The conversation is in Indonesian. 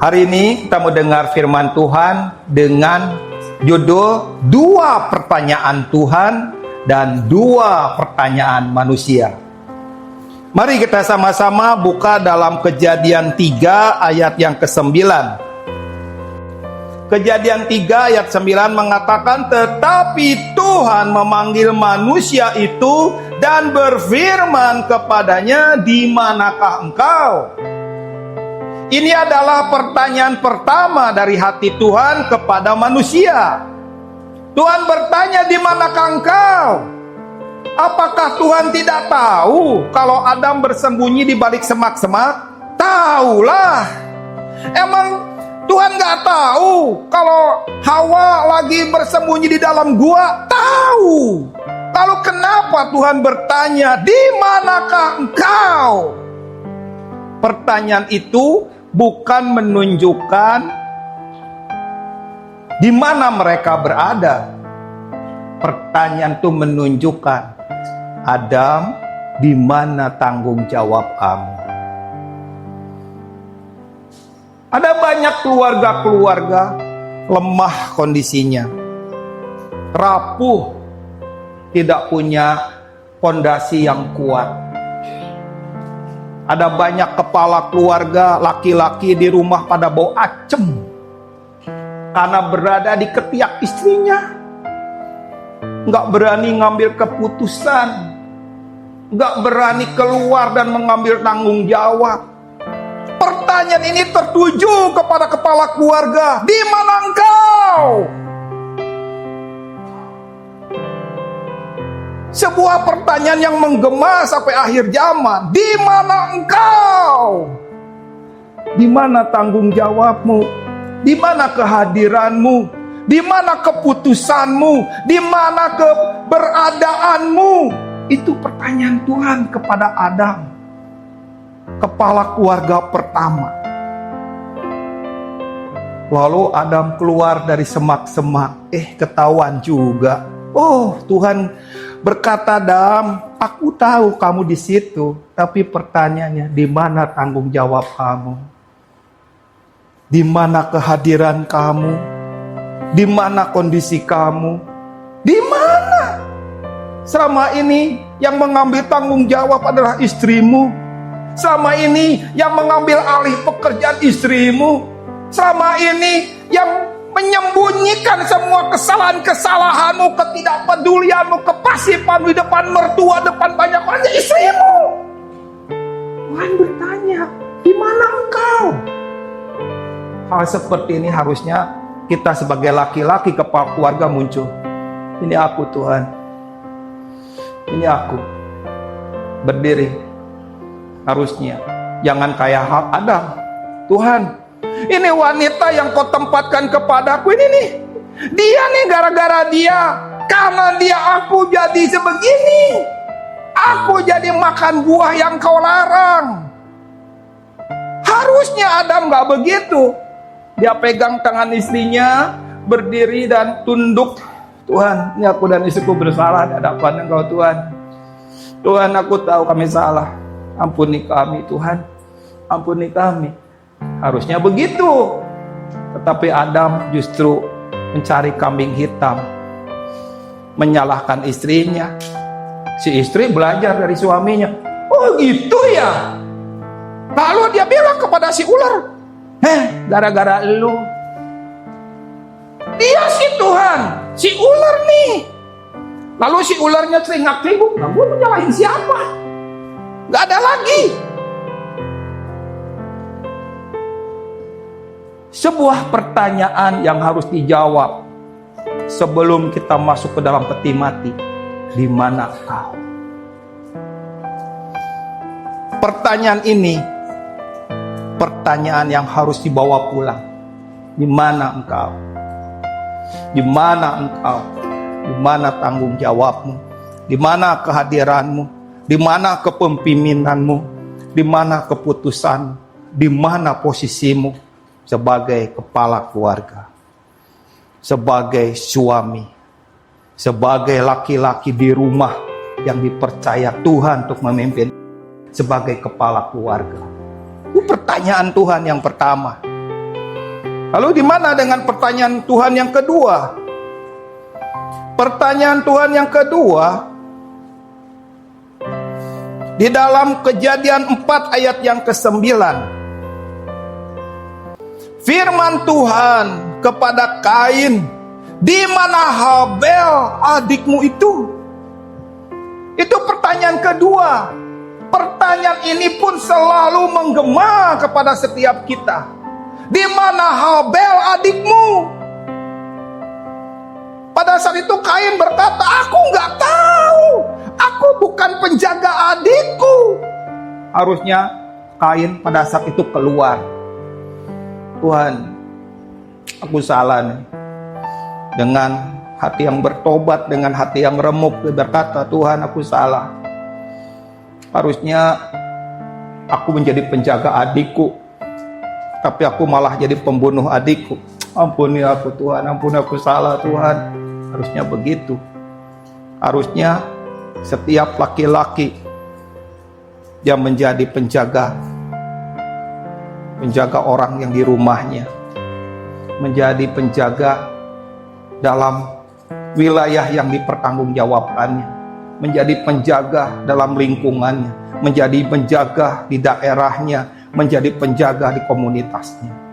Hari ini kita mau dengar firman Tuhan dengan judul 2 pertanyaan Tuhan dan 2 pertanyaan manusia. Mari kita sama-sama buka dalam Kejadian 3 ayat yang ke-9. Kejadian 3 ayat 9 mengatakan, tetapi Tuhan memanggil manusia itu dan berfirman kepadanya, di manakah engkau? Ini adalah pertanyaan pertama dari hati Tuhan kepada manusia. Tuhan bertanya, di manakah engkau? Apakah Tuhan tidak tahu kalau Adam bersembunyi di balik semak-semak? Tahulah. Emang Tuhan gak tahu kalau Hawa lagi bersembunyi di dalam gua? Tahu. Lalu kenapa Tuhan bertanya, di manakah engkau? Pertanyaan itu bukan menunjukkan di mana mereka berada. Pertanyaan itu menunjukkan, Adam, di mana tanggung jawab kamu? Ada banyak keluarga-keluarga lemah kondisinya, rapuh, tidak punya fondasi yang kuat. Ada banyak kepala keluarga laki-laki di rumah pada bau acem karena berada di ketiak istrinya, nggak berani ngambil keputusan, nggak berani keluar dan mengambil tanggung jawab. Pertanyaan ini tertuju kepada kepala keluarga, di mana engkau? Sebuah pertanyaan yang menggema sampai akhir zaman. Di mana engkau? Di mana tanggung jawabmu? Di mana kehadiranmu? Di mana keputusanmu? Di mana keberadaanmu? Itu pertanyaan Tuhan kepada Adam, kepala keluarga pertama. Lalu Adam keluar dari semak-semak. Ketahuan juga. Oh, Tuhan berkata, Adam, aku tahu kamu di situ, tapi pertanyaannya, di mana tanggung jawab kamu? Di mana kehadiran kamu? Di mana kondisi kamu? Di mana? Selama ini yang mengambil tanggung jawab adalah istrimu. Selama ini yang mengambil alih pekerjaan istrimu. Selama ini yang menyembunyikan semua kesalahan-kesalahanmu, ketidakpedulianmu, kepasifanmu di depan mertua, depan banyak orang, istrimu. Tuhan bertanya, di mana engkau? Hal seperti ini harusnya kita sebagai laki-laki kepala keluarga muncul. Ini aku, Tuhan. Ini aku. Berdiri. Harusnya. Jangan kayak Adam. Tuhan, ini wanita yang kau tempatkan kepadaku ini nih. Dia nih, gara-gara dia, karena dia aku jadi sebegini. Aku jadi makan buah yang kau larang. Harusnya Adam gak begitu. Dia pegang tangan istrinya, berdiri dan tunduk. Tuhan, ini aku dan istriku bersalah di hadapan Engkau, Tuhan. Tuhan, aku tahu kami salah. Ampuni kami, Tuhan. Ampuni kami. Harusnya begitu. Tetapi Adam justru mencari kambing hitam, menyalahkan istrinya. Si istri belajar dari suaminya. Oh gitu ya. Lalu dia bilang kepada si ular, gara-gara lu. Dia si Tuhan, si ular nih. Lalu si ularnya celingak-celinguk. Nah, gue mau nyalahin siapa? Gak ada lagi. Sebuah pertanyaan yang harus dijawab sebelum kita masuk ke dalam peti mati. Di mana kau? Pertanyaan ini pertanyaan yang harus dibawa pulang. Di mana engkau? Di mana engkau? Di mana tanggung jawabmu? Di mana kehadiranmu? Di mana kepemimpinanmu? Di mana keputusan? Di mana posisimu sebagai kepala keluarga? Sebagai suami, sebagai laki-laki di rumah yang dipercaya Tuhan untuk memimpin, sebagai kepala keluarga. Itu pertanyaan Tuhan yang pertama. Lalu di mana dengan pertanyaan Tuhan yang kedua? Pertanyaan Tuhan yang kedua di dalam Kejadian 4 ayat yang ke-9. Firman Tuhan kepada Kain, "Di mana Habel adikmu itu?" Itu pertanyaan kedua. Pertanyaan ini pun selalu menggema kepada setiap kita. Di mana Habel adikmu? Pada saat itu Kain berkata, "Aku nggak tahu. Aku bukan penjaga adikku." Harusnya Kain pada saat itu keluar. "Tuhan, aku salah nih." Dengan hati yang bertobat, dengan hati yang remuk, dia berkata, "Tuhan, aku salah. Harusnya aku menjadi penjaga adikku, tapi aku malah jadi pembunuh adikku. Ampuni aku Tuhan, ampuni aku salah Tuhan." Harusnya begitu. Harusnya setiap laki-laki yang menjadi penjaga orang yang di rumahnya, menjadi penjaga dalam wilayah yang dipertanggungjawabkannya, menjadi penjaga dalam lingkungannya, menjadi penjaga di daerahnya, menjadi penjaga di komunitasnya.